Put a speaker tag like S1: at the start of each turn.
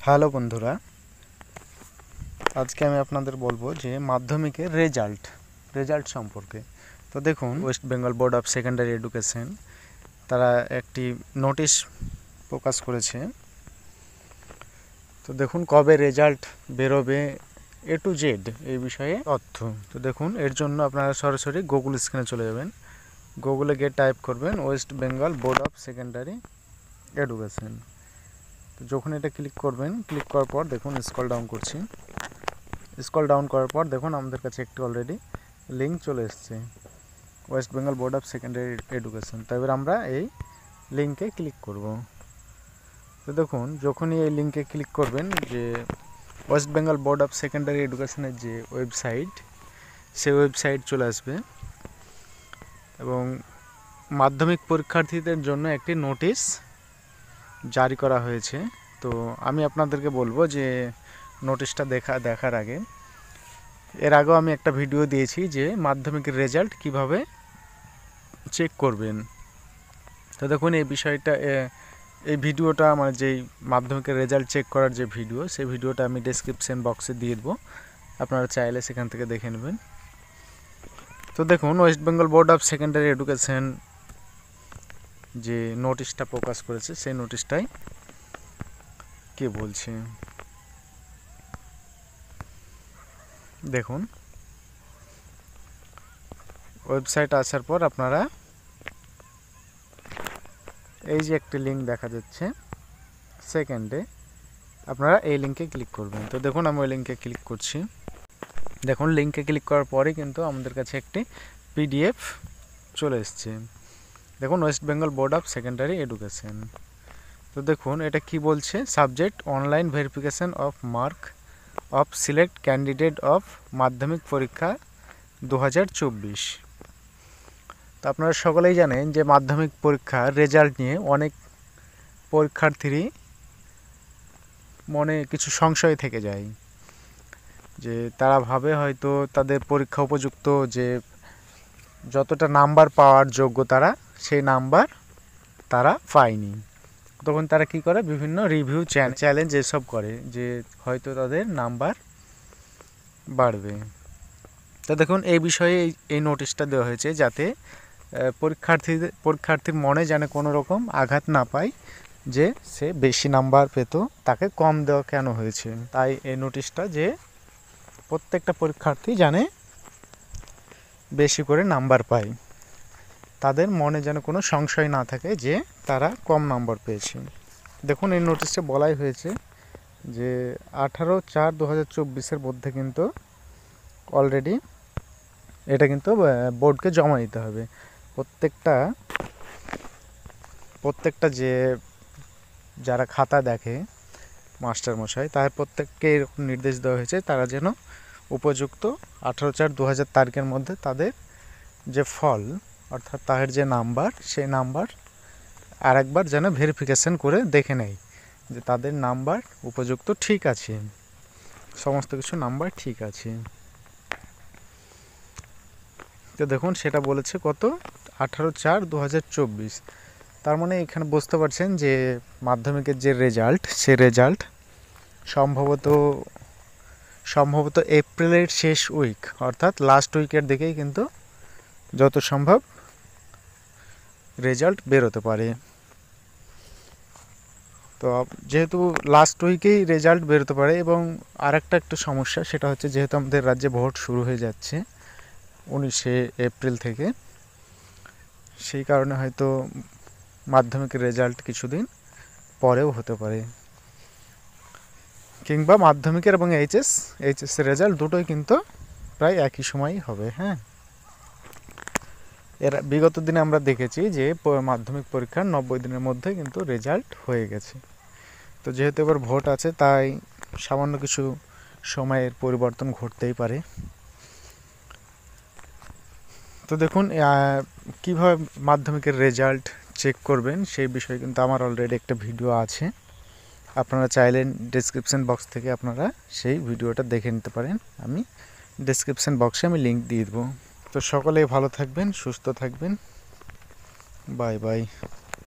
S1: Hello বন্ধুরা, আজকে আমি আপনাদের বলবো যে মাধ্যমিকের রেজাল্ট সম্পর্কে। তো দেখুন, West Bengal board of secondary education তারা একটি নোটিশ প্রকাশ করেছে। তো দেখুন কবে রেজাল্ট বেরোবে, এ টু জেড এই বিষয়ে তথ্য। তো দেখুন, এর জন্য আপনারা সরাসরি গুগল স্ক্রিনে চলে যাবেন। গুগলে গিয়ে টাইপ করবেন West Bengal board of secondary education. তো যখন এটা ক্লিক করবেন, ক্লিক করার পর দেখুন স্ক্রল ডাউন করছি। স্ক্রল ডাউন করার পর দেখুন আমাদের কাছে একটি অলরেডি লিঙ্ক চলে এসেছে, West Bengal board of secondary education. তো এবার আমরা এই লিঙ্কে ক্লিক করব। তো দেখুন যখনই এই লিঙ্কে ক্লিক করবেন, যে West Bengal board of secondary এডুকেশনের যে ওয়েবসাইট, সেই ওয়েবসাইট চলে আসবে এবং মাধ্যমিক পরীক্ষার্থীদের জন্য একটি নোটিশ জারি করা হয়েছে। তো আমি আপনাদেরকে বলবো যে নোটিশটা দেখার আগে, এর আগেও আমি একটা ভিডিও দিয়েছি যে মাধ্যমিকের রেজাল্ট কিভাবে চেক করবেন। তো দেখুন এই বিষয়টা, এই ভিডিওটা মানে যেই মাধ্যমিকের রেজাল্ট চেক করার যে ভিডিও, সেই ভিডিওটা আমি ডেসক্রিপশন বক্সে দিয়ে দেবো, আপনারা চাইলে সেখান থেকে দেখে নেবেন। তো দেখুন West Bengal board of secondary education যে নোটিশটা প্রকাশ করেছে, সেই নোটিশটাই কে বলছে দেখুন। ওয়েবসাইট আসার পর আপনারা এই যে একটি লিঙ্ক দেখা যাচ্ছে সেকেন্ডে, আপনারা এই লিঙ্কে ক্লিক করবেন। তো দেখুন আমি ওই লিঙ্কে ক্লিক করছি। দেখুন লিঙ্কে ক্লিক করার পরে কিন্তু আমাদের কাছে একটি পিডিএফ চলে এসছে। দেখুন West Bengal board of secondary education. তো দেখুন এটা কি বলছে, subject online verification of mark of select candidate of মাধ্যমিক পরীক্ষা 2024। তো আপনারা সকলেই জানেন যে মাধ্যমিক পরীক্ষার রেজাল্ট নিয়ে অনেক পরীক্ষার্থীরই মনে কিছু সংশয় থেকে যায়, যে তারা ভাবে হয়তো তাদের পরীক্ষা উপযুক্ত, যে যতটা নাম্বার পাওয়ার যোগ্য তারা সেই নাম্বার তারা পায়নি। তখন তারা কি করে, বিভিন্ন রিভিউ চ্যালেঞ্জ এসব করে যে হয়তো তাদের নাম্বার বাড়বে। তো দেখুন এই বিষয়ে এই নোটিশটা দেওয়া হয়েছে যাতে পরীক্ষার্থীর মনে যেন কোনো রকম আঘাত না পায় যে সে বেশি নাম্বার পেত, তাকে কম দেওয়া কেন হয়েছে। তাই এই নোটিশটা যে প্রত্যেকটা পরীক্ষার্থী জানে বেশি করে নাম্বার পায়, তাদের মনে যেন কোনো সংশয় না থাকে যে তারা কম নাম্বার পেয়েছে। দেখুন এই নোটিশে বলাই হয়েছে যে 18/4/2024 মধ্যে কিন্তু অলরেডি এটা কিন্তু বোর্ডকে জমা দিতে হবে। প্রত্যেকটা যে যারা খাতা দেখে মাস্টারমশাই, তার প্রত্যেককে এরকম নির্দেশ দেওয়া হয়েছে তারা যেন উপযুক্ত 18/4/2000 তারিখের মধ্যে তাদের যে ফল, অর্থাৎ তাদের যে নাম্বার, সেই নাম্বার আর একবার যেন ভেরিফিকেশন করে দেখে নেয় যে তাদের নাম্বার উপযুক্ত ঠিক আছে, সমস্ত কিছু নাম্বার ঠিক আছে। তো দেখুন সেটা বলেছে কত, 18/4/2024। তার মানে এখানে বুঝতে পারছেন যে মাধ্যমিকের যে রেজাল্ট, সে রেজাল্ট সম্ভবত এপ্রিলের শেষ উইক, অর্থাৎ লাস্ট উইকের দিকেই কিন্তু যত সম্ভব রেজাল্ট বেরোতে পারে। তো যেহেতু লাস্ট উইকেই রেজাল্ট বেরোতে পারে, এবং আরেকটা একটু সমস্যা, সেটা হচ্ছে যেহেতু আমাদের রাজ্যে ভোট শুরু হয়ে যাচ্ছে 19শে এপ্রিল থেকে, সেই কারণে হয়তো মাধ্যমিকের রেজাল্ট কিছুদিন পরেও হতে পারে, কিংবা মাধ্যমিকের এবং এইচএসের রেজাল্ট দুটোই কিন্তু প্রায় একই সময়ই হবে। হ্যাঁ, এর বিগত দিনে আমরা দেখেছি যে মাধ্যমিক পরীক্ষার 90 দিনের মধ্যে কিন্তু রেজাল্ট হয়ে গেছে। তো যেহেতু এবার ভোট আছে, তাই সামান্য কিছু সময়ের পরিবর্তন ঘটতেই পারে। তো দেখুন কীভাবে মাধ্যমিকের রেজাল্ট চেক করবেন সেই বিষয়ে কিন্তু আমার অলরেডি একটা ভিডিও আছে, আপনারা চাইলে ডেসক্রিপশন বক্স থেকে আপনারা সেই ভিডিওটা দেখে নিতে পারেন। আমি ডেসক্রিপশন বক্সে আমি লিঙ্ক দিয়ে দেবো। তো সকলেই ভালো থাকবেন, সুস্থ থাকবেন, বাই বাই।